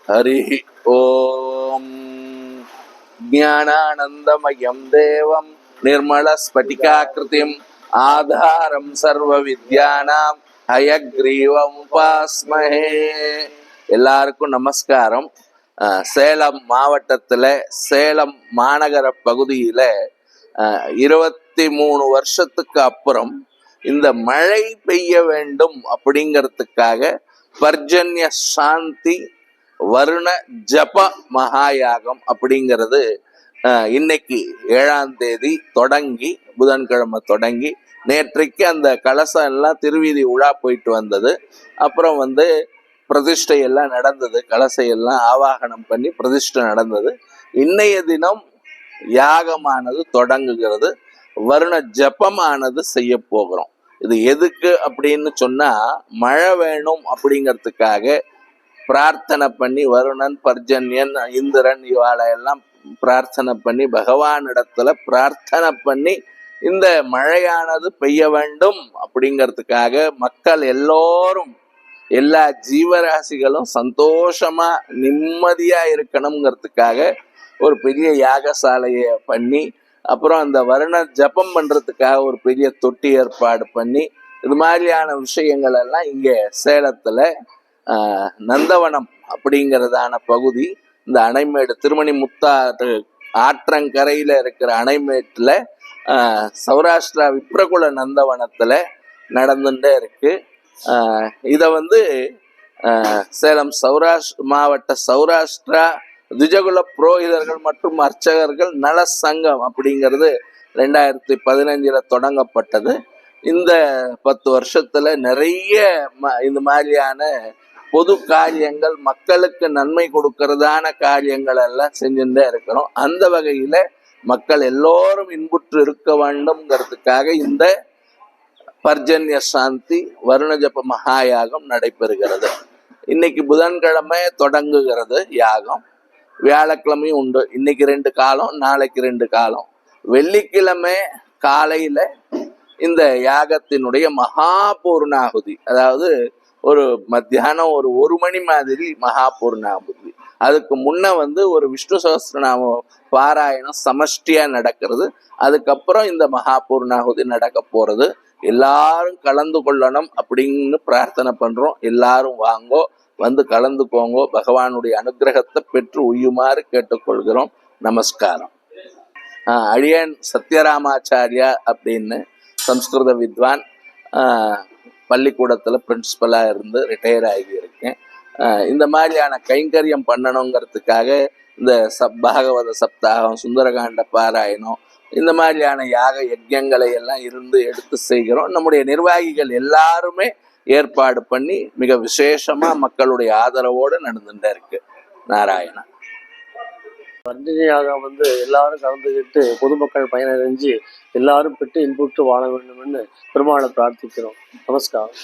हरि ओम ज्ञानानंदमयं देवं निर्मलस्फटिकाकृतिम् आधारं सर्वविद्यानां हयग्रीवम् उपास्महे. எல்லாருக்கும் நமஸ்காரம். சேலம் மாவட்டத்தில் சேலம் மாநகர பகுதியில் 23 வருஷத்துக்கு அப்புறம் இந்த மழை பெய்ய வேண்டும் அப்படிங்கிறதுக்காக பர்ஜன்ய சாந்தி வருண ஜப மகாயாகம் அப்படிங்கிறது இன்னைக்கு 7ஆம் தேதி தொடங்கி, புதன்கிழமை தொடங்கி நேற்றைக்கு அந்த கலசம் எல்லாம் திருவீதி உலா போயிட்டு வந்தது. அப்புறம் பிரதிஷ்டை எல்லாம் நடந்தது. கலசையெல்லாம் ஆவாகனம் பண்ணி பிரதிஷ்டை நடந்தது. இன்னைய தினம் யாகமானது தொடங்குகிறது. வருண ஜபமானது செய்ய போகிறோம். இது எதுக்கு அப்படின்னு சொன்னா, மழை வேணும் அப்படிங்கிறதுக்காக பிரார்த்தனை பண்ணி வருணன், பர்ஜன்யன், இந்திரன் இவாளையெல்லாம் பிரார்த்தனை பண்ணி பகவானிடத்துல பிரார்த்தனை பண்ணி இந்த மழையானது பெய்ய வேண்டும் அப்படிங்கிறதுக்காக மக்கள் எல்லோரும், எல்லா ஜீவராசிகளும் சந்தோஷமா நிம்மதியா இருக்கணுங்கிறதுக்காக ஒரு பெரிய யாகசாலையை பண்ணி, அப்புறம் அந்த வருண ஜபம் பண்றதுக்காக ஒரு பெரிய தொட்டி ஏற்பாடு பண்ணி, இது மாதிரியான விஷயங்கள் எல்லாம் இங்க சேலத்துல நந்தவனம் அப்படிங்கிறதான பகுதி, இந்த அணைமேடு திருமணி முத்தாறு ஆற்றங்கரையில இருக்கிற அணைமேட்டுல சௌராஷ்டிரா விப்ரகுல நந்தவனத்துல நடந்துட்டே இருக்கு. இதை சேலம் மாவட்ட சௌராஷ்டிரா துஜகுல புரோகிதர்கள் மற்றும் அர்ச்சகர்கள் நல சங்கம் அப்படிங்கிறது 2015 தொடங்கப்பட்டது. இந்த 10 வருஷத்துல நிறைய இந்த மாதிரியான பொது காரியங்கள், மக்களுக்கு நன்மை கொடுக்கறதான காரியங்கள் எல்லாம் செஞ்சுட்டே இருக்கிறோம். அந்த வகையில மக்கள் எல்லோரும் இன்புற்று இருக்க வேண்டும்ங்கிறதுக்காக இந்த பர்ஜன்ய சாந்தி வருண ஜப மகாயாகம் நடைபெறுகிறது. இன்னைக்கு புதன்கிழமை தொடங்குகிறது யாகம். வியாழக்கிழமையும் உண்டு. இன்னைக்கு 2 காலம், நாளைக்கு 2 காலம். வெள்ளிக்கிழமை காலையில இந்த யாகத்தினுடைய மகா பூர்ணாகுதி, அதாவது ஒரு மத்தியானம் ஒரு 1 மணி மாதிரி மகா பூர்ணாகுதி. அதுக்கு முன்ன ஒரு விஷ்ணு சஹஸ்ரநாம பாராயணம் சமஷ்டியா நடக்கிறது. அதுக்கப்புறம் இந்த மகா பூர்ணாகுதி நடக்க போறது. எல்லாரும் கலந்து கொள்ளணும் அப்படின்னு பிரார்த்தனை பண்றோம். எல்லாரும் வாங்கோ, கலந்துக்கோங்க. பகவானுடைய அனுகிரகத்தை பெற்று உய்யுமாறு கேட்டுக்கொள்கிறோம். நமஸ்காரம். அழியன் சத்யராமாச்சாரியா அப்படின்னு சம்ஸ்கிருத வித்வான், பள்ளிக்கூடத்தில் பிரின்சிபலாக இருந்து ரிட்டையர் ஆகியிருக்கேன். இந்த மாதிரியான கைங்கரியம் பண்ணணுங்கிறதுக்காக இந்த பாகவத சப்தாகம், சுந்தரகாண்ட பாராயணம், இந்த மாதிரியான யாக யஜ்யங்களை எல்லாம் எடுத்து செய்கிறோம். நம்முடைய நிர்வாகிகள் எல்லாருமே ஏற்பாடு பண்ணி மிக விசேஷமா மக்களுடைய ஆதரவோடு நடந்துட்டே இருக்கு. நாராயணா. பர்ஜன்யாக எல்லாரும் கலந்துக்கிட்டு பொதுமக்கள் பயனடைஞ்சு எல்லாரும் பெற்று இன்புற்று வாழ வேண்டும் என்று பெருமாளை பிரார்த்திக்கிறோம். நமஸ்காரம்.